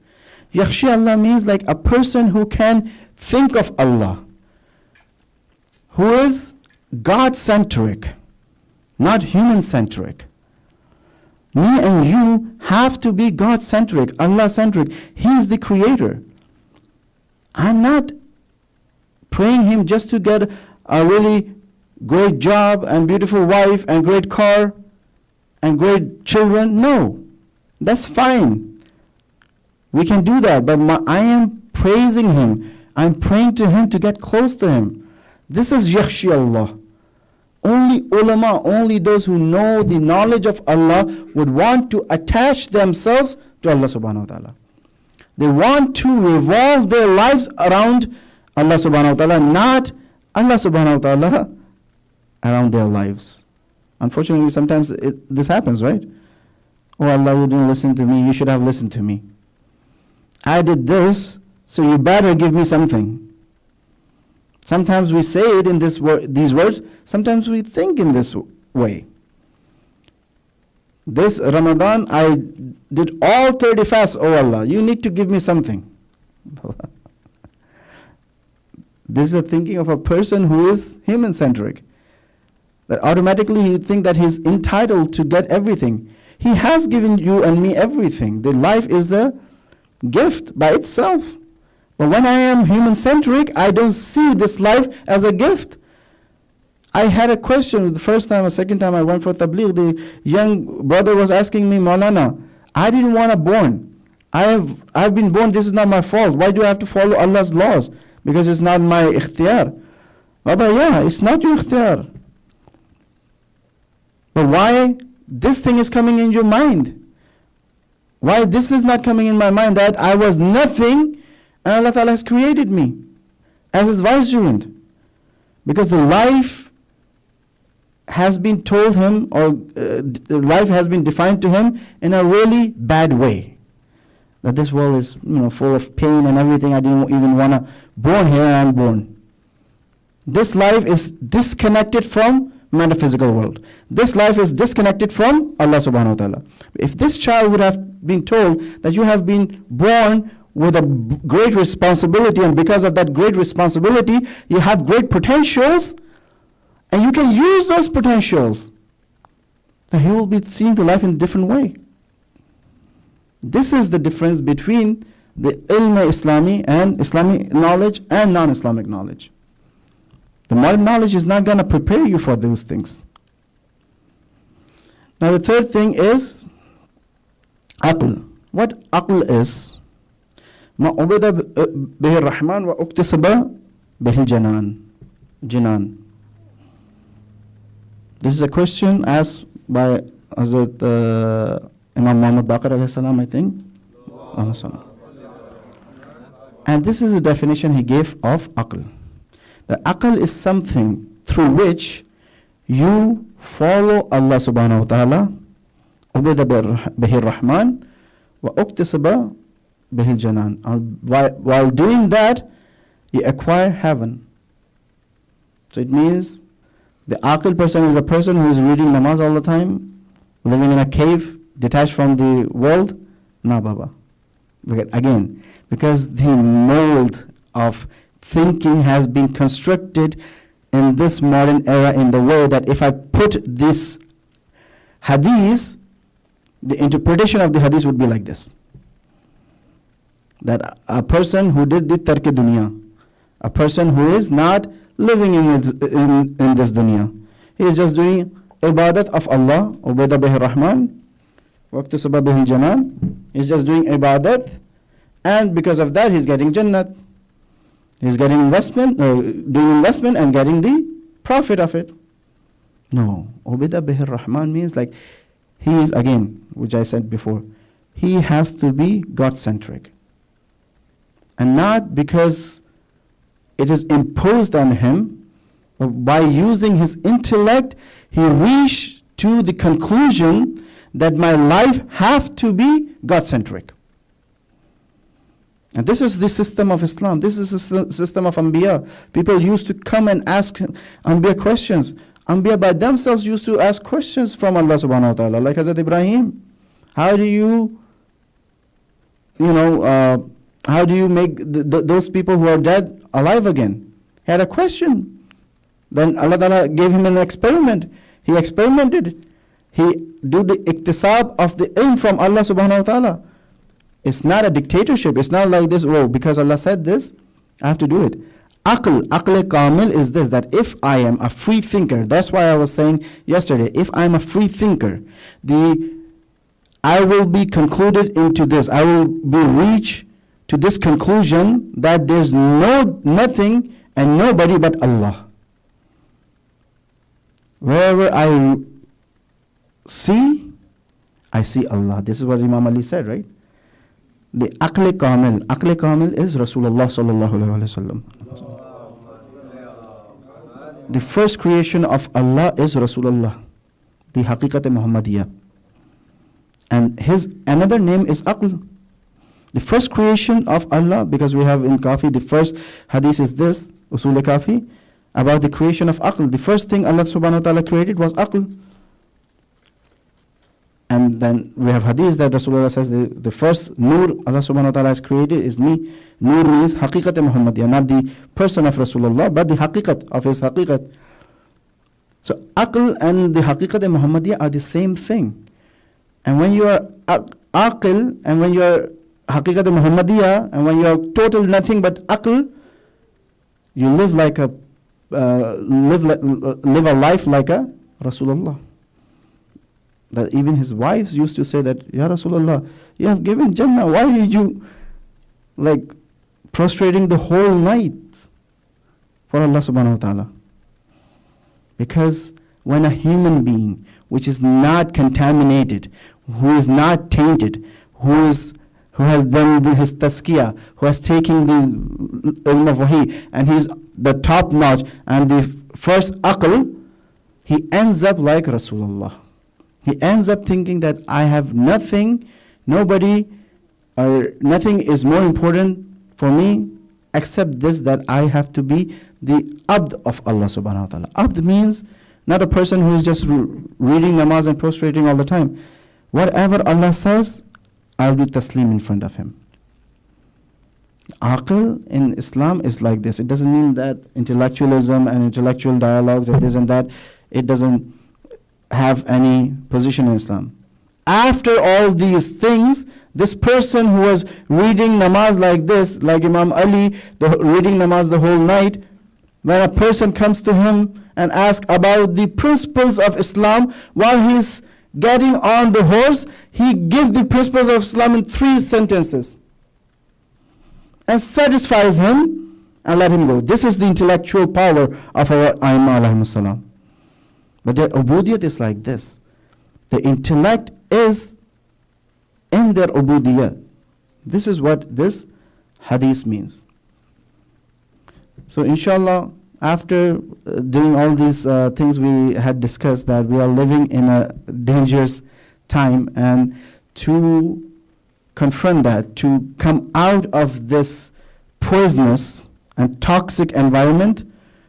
Yakhshi Allah means like a person who can think of Allah, who is God-centric, not human-centric. Me and you have to be God-centric, Allah-centric. He is the creator. I'm not praying Him just to get a really great job and beautiful wife and great car and great children. No, that's fine. We can do that, but I am praising Him. I'm praying to Him to get close to Him. This is Yakhshi Allah. Only ulama, only those who know the knowledge of Allah would want to attach themselves to Allah subhanahu wa ta'ala. They want to revolve their lives around Allah subhanahu wa ta'ala, not Allah subhanahu wa ta'ala around their lives. Unfortunately, sometimes this happens, right? Oh Allah, you didn't listen to me. You should have listened to me. I did this, so you better give me something. Sometimes we say it in these words. Sometimes we think in this way. This Ramadan, I did all 30 fasts. Oh Allah, you need to give me something. This is the thinking of a person who is human-centric. That automatically he thinks that he's entitled to get everything. He has given you and me everything. The life is a gift by itself. But when I am human-centric, I don't see this life as a gift. I had a question the first time or second time I went for tabligh. The young brother was asking me, Maulana, I didn't want to born. I've been born, this is not my fault. Why do I have to follow Allah's laws? Because it's not my ikhtiyar. Baba, yeah, it's not your ikhtiyar. But why this thing is coming in your mind? Why this is not coming in my mind that I was nothing and Allah Ta'ala has created me as His vicegerent? Because the life has been told him, or life has been defined to him in a really bad way. That this world is, full of pain and everything. I didn't even want to born here and I'm born. This life is disconnected from metaphysical world. This life is disconnected from Allah subhanahu wa ta'ala. If this child would have been told that you have been born with a great responsibility, and because of that great responsibility, you have great potentials, and you can use those potentials, then he will be seeing the life in a different way. This is the difference between the ilm-e-Islami and Islamic knowledge and non-Islamic knowledge. The modern knowledge is not going to prepare you for those things. Now the third thing is aql. What aql is? Ma ubida bihi rahman wa uktisaba bihi jinan. This is a question asked by Hazrat Imam Muhammad Baqir alayhi salam, I think. And this is the definition he gave of aql. The aql is something through which you follow Allah subhanahu wa ta'ala, ubida bihi rahman wa uktisaba bihi janan. While doing that, you acquire heaven. So it means the aql person is a person who is reading namaz all the time, living in a cave, detached from the world. No, Baba. Again, because the mold of thinking has been constructed in this modern era in the way that if I put this hadith, the interpretation of the hadith would be like this. That a person who did the tarki dunya, a person who is not living in this dunya, he is just doing ibadat of Allah, ubida bihi rahman, waqtusaba bihi janan. He's just doing ibadat, and because of that he's getting jannat. He's getting investment, doing investment and getting the profit of it. No, ubida bihi rahman means like he is, again, which I said before, he has to be God-centric. And not because it is imposed on him, but by using his intellect, he reached to the conclusion that my life have to be God-centric. And this is the system of Islam. This is the system of Anbiya. People used to come and ask Anbiya questions. Anbiya by themselves used to ask questions from Allah subhanahu wa ta'ala, like Hazrat Ibrahim. How do you make those people who are dead alive again? He had a question. Then Allah Ta'ala gave him an experiment. He experimented. He did the iktisab of the ilm from Allah subhanahu wa ta'ala. It's not a dictatorship. It's not like this, because Allah said this, I have to do it. Aql kamil is this, that if I am a free thinker, that's why I was saying yesterday, if I'm a free thinker, I will be concluded into this. I will be reached to this conclusion that there's nothing and nobody but Allah. Wherever I see Allah. This is what Imam Ali said, right? The Aql Kamil. Aql Kamil is Rasulullah sallallahu alayhi wa sallam. The first creation of Allah is Rasulullah, the Haqiqat Muhammadiyah. And his another name is Aql. The first creation of Allah, because we have in Kafi, the first hadith is this, Usul Kafi, about the creation of Aql. The first thing Allah subhanahu wa ta'ala created was Aql. And then we have hadith that Rasulullah says the first Nur Allah subhanahu wa ta'ala has created is me. Nur means Haqiqat Muhammadiyah, not the person of Rasulullah, but the Haqiqat of his Haqiqat. So Aql and the Haqiqat Muhammadiyah are the same thing. And when you are Aql, and when you are Haqiqat Muhammadiyah, and when you are total nothing but Aql, you live like a live a life like a Rasulullah. That even his wives used to say that, Ya Rasulullah, you have given Jannah, why are you like prostrating the whole night for Allah subhanahu wa ta'ala? Because when a human being which is not contaminated, who is not tainted, who has done his tazkiyah, who has taken the ilm of wahi, and he's the top notch and the first aql, he ends up like Rasulullah. He ends up thinking that I have nothing, nobody, or nothing is more important for me except this, that I have to be the abd of Allah subhanahu wa ta'ala. Abd means not a person who is just reading namaz and prostrating all the time. Whatever Allah says, I'll be taslim in front of him. Aql in Islam is like this. It doesn't mean that intellectualism and intellectual dialogues and this and that, it doesn't have any position in Islam. After all these things, this person who was reading namaz like this, like Imam Ali, reading namaz the whole night, when a person comes to him and asks about the principles of Islam, while he's getting on the horse, he gives the principles of Islam in 3 sentences and satisfies him and let him go. This is the intellectual power of our Aimma alayhimus salam. But their ubudiyat is like this. The intellect is in their ubudiyat. This is what this hadith means. So inshallah, after doing all these things we had discussed, that we are living in a dangerous time, and to confront that, to come out of this poisonous and toxic environment,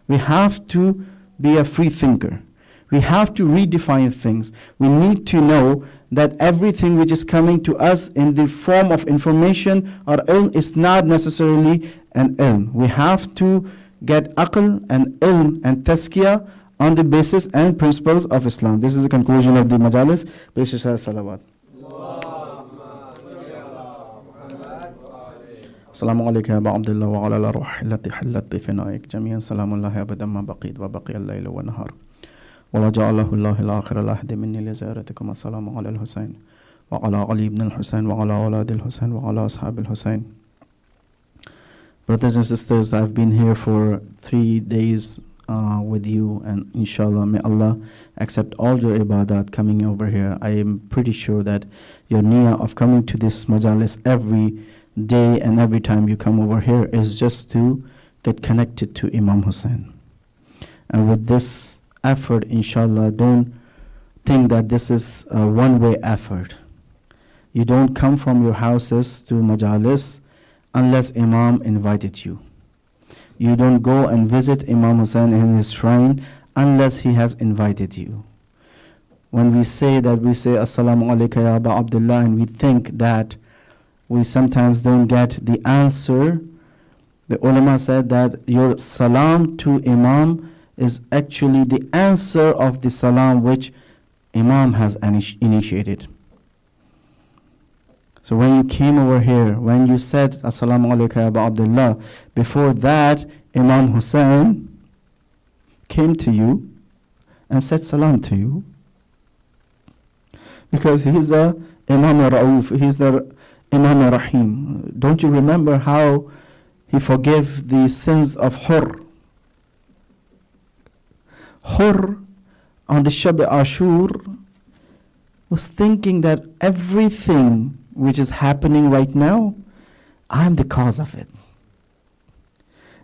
we have to be a free thinker. We have to redefine things. We need to know that everything which is coming to us in the form of information or ilm is not necessarily an ilm. We have to get aql and ilm and tazkiyah on the basis and principles of Islam. This is the conclusion of the majalis. Basis salawat. Assalamu alaikum ya Aba Abdullah wa ala al-ruh allati hallat bi finaik jami'an salamullahi abadan ma baqid wa baqiya al-layl wa nahar. وَلَجَعَلَهُ اللَّهِ الْآخِرَ الْأَحْدِ مِنِّي لِزِيَارَتِكُمْ السَّلَامُ عَلَى الْحُسَيْنِ وَعَلَى عَلِي بْنِ الْحُسَيْنِ وَعَلَى أَوْلَادِ الْحُسَيْنِ وَعَلَى أَصْحَابِ الْحُسَيْنِ. Brothers and sisters, I've been here for 3 days with you, and inshallah, may Allah accept all your ibadat coming over here. I am pretty sure that your niyyah of coming to this majalis every day and every time you come over here is just to get connected to Imam Hussein. And with this effort, inshallah, don't think that this is a one-way effort. You don't come from your houses to majalis unless Imam invited you. You don't go and visit Imam Hussein in his shrine unless he has invited you. When we say that, we say Assalamu alaikum ya Aba Abdullah, and we think that we sometimes don't get the answer. The ulama said that your salam to Imam is actually the answer of the salam which Imam has initiated. So when you came over here, when you said Assalamu alaikum ya Aba Abdullah, before that Imam Hussein came to you and said salam to you, because he's a Imam Ra'uf, he's the Imam Rahim. Don't you remember how he forgave the sins of Hur? Hur on the Shab Ashur was thinking that everything which is happening right now, I'm the cause of it.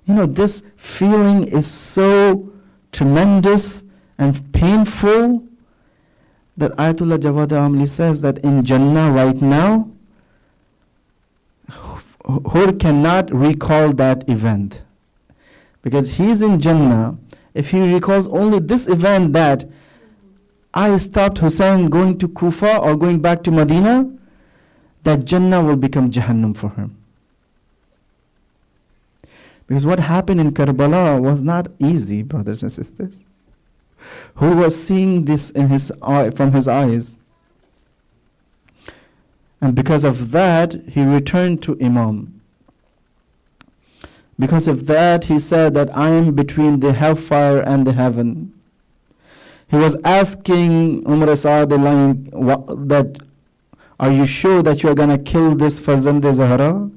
This feeling is so tremendous and painful that Ayatollah Jawad Amli says that in Jannah right now, Hur cannot recall that event. Because he's in Jannah, if he recalls only this event that I stopped Hussein going to Kufa or going back to Medina, that Jannah will become Jahannam for him. Because what happened in Karbala was not easy, brothers and sisters. Who was seeing this in his eye, from his eyes? And because of that, he returned to Imam. Because of that, he said that I am between the hellfire and the heaven. He was asking Umar Saad that, are you sure that you are going to kill this Farzand Zahra?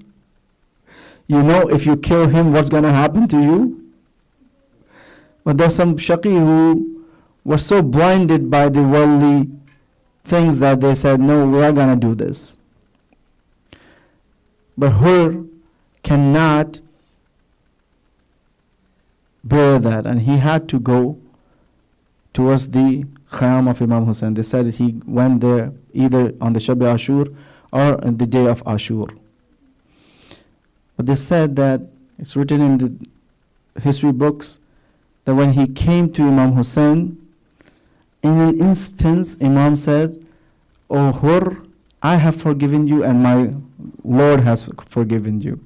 If you kill him, what's going to happen to you? But there's some Shaqi who were so blinded by the worldly things that they said, no, we are going to do this. But Hur cannot bear that, and he had to go towards the Khayyam of Imam Hussein. They said he went there either on the Shab Ashur or on the day of Ashur. But they said that it's written in the history books that when he came to Imam Hussein, in an instance, Imam said, "O Hur, I have forgiven you and my Lord has forgiven you."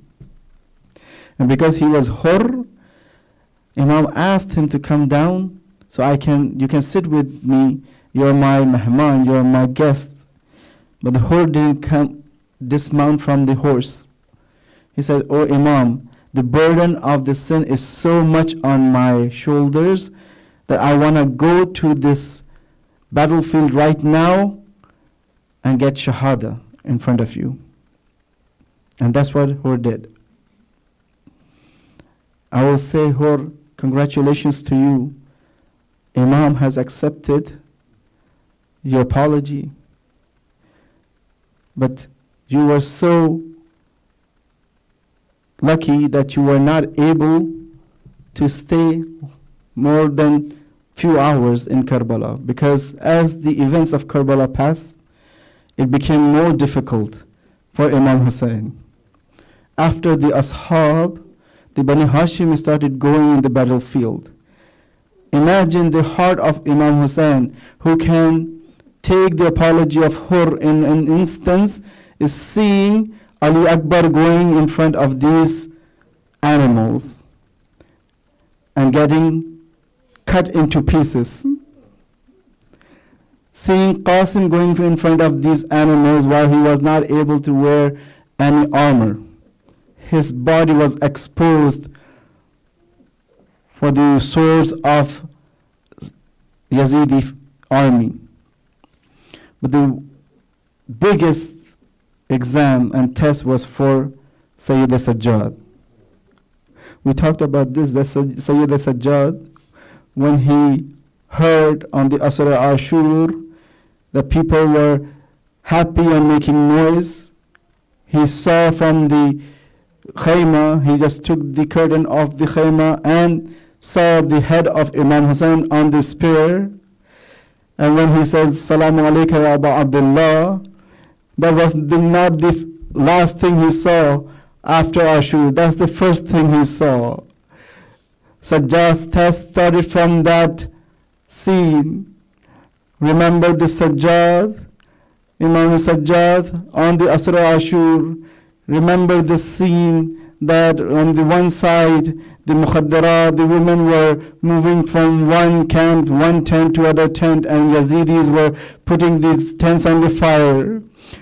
And because he was Hur, Imam asked him to come down so you can sit with me. You're my mehman, you're my guest. But the Hur didn't dismount from the horse. He said, "Oh Imam, the burden of the sin is so much on my shoulders that I want to go to this battlefield right now and get shahada in front of you." And that's what Hur did. I will say, Hur, congratulations to you. Imam has accepted your apology. But you were so lucky that you were not able to stay more than few hours in Karbala, because as the events of Karbala passed, it became more difficult for Imam Hussein. After the Ashab, the Bani Hashim started going in the battlefield. Imagine the heart of Imam Hussein, who can take the apology of Hur in an instance, is seeing Ali Akbar going in front of these animals and getting cut into pieces. Seeing Qasim going in front of these animals while he was not able to wear any armor. His body was exposed for the swords of Yazidi army. But the biggest exam and test was for Sayyid Sajjad. We talked about this, that Sayyid Sajjad, when he heard on the Asr Ashur that people were happy and making noise, he saw from the khayma, he just took the curtain off the khayma and saw the head of Imam Hussein on the spear. And when he said, "Salamu alayka ya Aba Abdullah," that was not the last thing he saw after Ashur. That's the first thing he saw. Sajjad's test started from that scene. Remember the Sajjad, Imam Sajjad on the Asr Ashur. Remember the scene that on the one side, the Mukhaddarat, the women were moving from one tent to other tent, and Yazidis were putting these tents on the fire.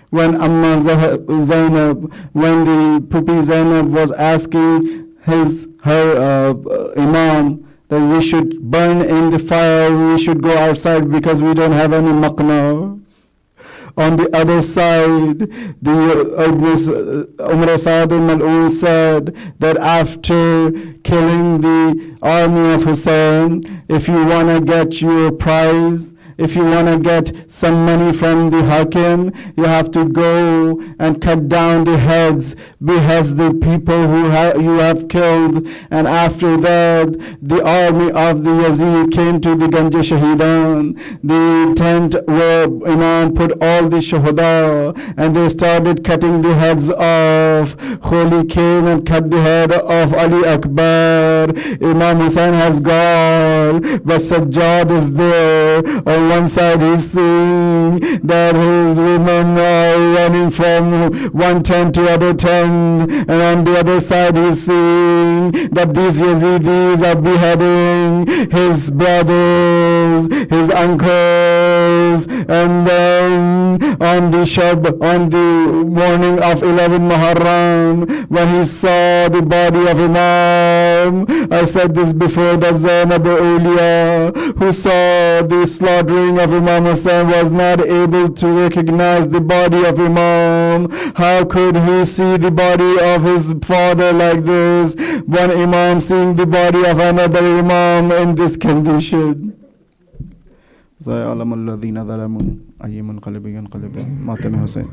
When Amma Zainab, when the Pupi Zainab was asking her Imam that we should burn in the fire, we should go outside because we don't have any maqna. On the other side, the Umar Saad al-Mal'un said that after killing the army of Hussein, if you want to get your prize If you want to get some money from the hakim, you have to go and cut down the heads, behead the people who you have killed. And after that, the army of the Yazid came to the Ganja Shahidan, the tent where Imam put all the Shuhada, and they started cutting the heads off. Kholi came and cut the head of Ali Akbar. Imam Hussain has gone, but Sajjad is there. On one side he's seeing that his women are running from one tent to other tent, and on the other side he's seeing that these Yazidis are beheading his brothers, his uncles. And then on the morning of 11 Muharram, when he saw the body of Imam, I said this before, that Zainab Ulia, who saw the slaughtering of Imam Hussain, was not able to recognize the body of Imam. How could he see the body of his father like this? One Imam seeing the body of another Imam in this condition. سيعلم الذين ظلموا أي منقلب ينقلب ماتم حسين.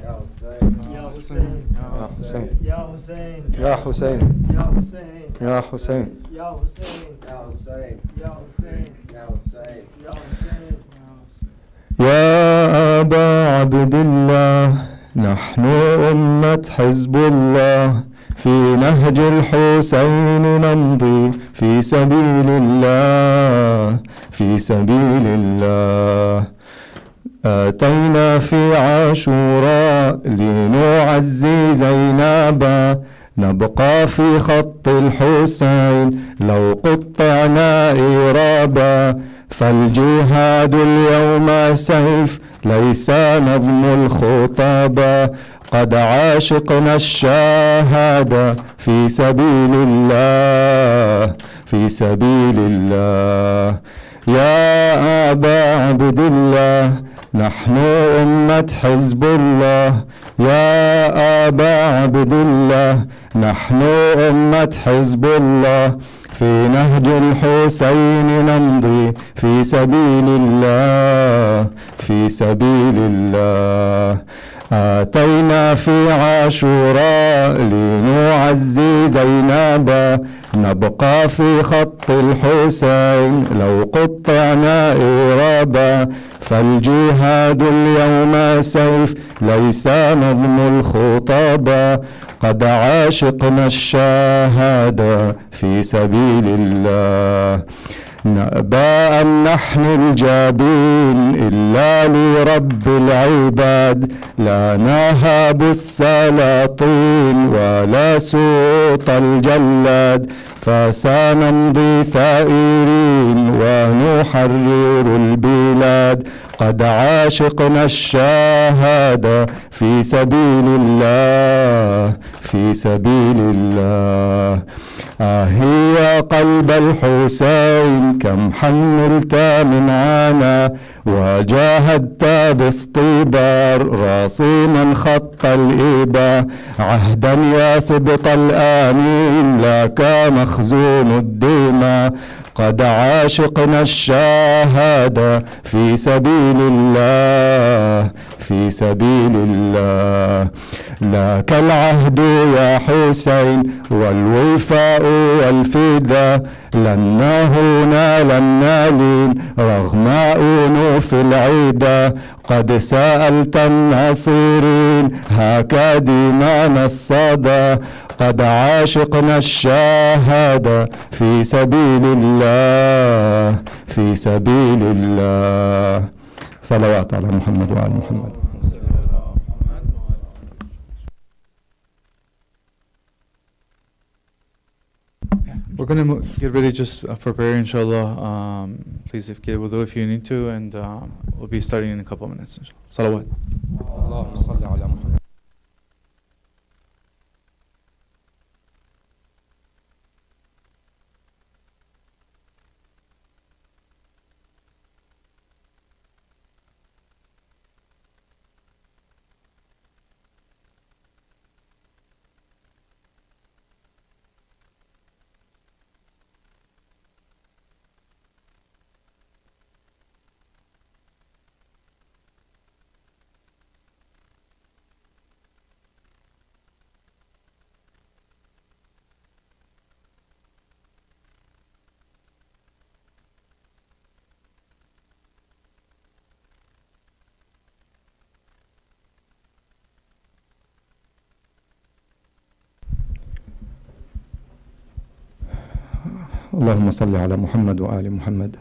يا حسين يا حسين يا حسين يا حسين يا حسين يا حسين يا حسين يا حسين يا أبا عبد الله، نحن أمة حزب الله، في نهج الحسين نمضي في سبيل الله، في سبيل الله. أتينا في عاشوراء لنعزي زينبا، نبقى في خط الحسين لو قطعنا إرابا، فالجهاد اليوم سيف ليس نظم الخطابا، قد عاشقنا الشهادة في سبيل الله، في سبيل الله. يا أبا عبد الله، نحن أمة حزب الله، يا أبا عبد الله، نحن أمة حزب الله، في نهج الحسين نمضي في سبيل الله، في سبيل الله. أتينا في عاشوراء لنعزي زينبا، نبقى في خط الحسين لو قطعنا إرابا، فالجهاد اليوم سيف ليس نظم الخطابا، قد عاشقنا الشهادة في سبيل الله. نأبى أن نحن الجابين إلا لرب العباد، لا نهاب السلاطين ولا سوط الجلاد، فسنمضي ثائرين ونحرر البلاد، قد عاشقنا الشهادة في سبيل الله، في سبيل الله. هي قلب الحسين كم حملت من عنا، وجاهدت باصطبار راسما خط الإبا، عهدا يا سبط الآمين لك مخزون الدماء، قد عاشقنا الشهادة في سبيل الله، في سبيل الله. لك العهد يا حسين والوفاء والفداء، لن نهون لن نلين رغم أنوف العدا، قد سألت الناصرين هكا دمانا الصدى، قد عاشقنا الشهادة في سبيل الله، في سبيل الله. صلوات على محمد وعلى محمد. We're going to get ready just for prayer, inshallah. Please get wudu if you need to, and we'll be starting in a couple of minutes. Salawat. اللهم صل على محمد. اللهم صل على محمد وآل محمد.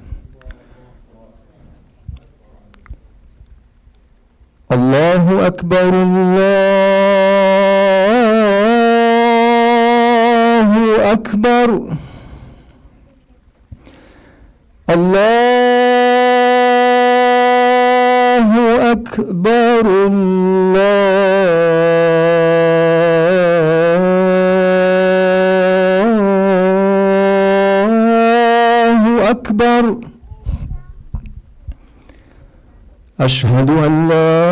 الله أكبر الله أكبر الله أكبر الله أكبر. أشهد أن لا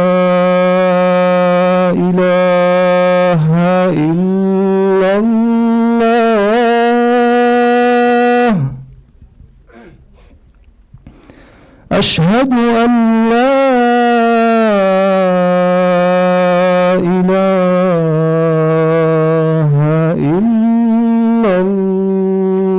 إله إلا الله. أشهد أن لا إله إلا الله.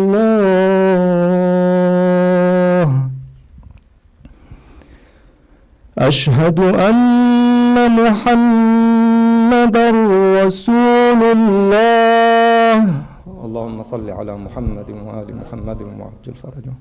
أشهد أن محمدًا رسول الله. اللهم صل على محمد وآل محمد وعجل فرجه.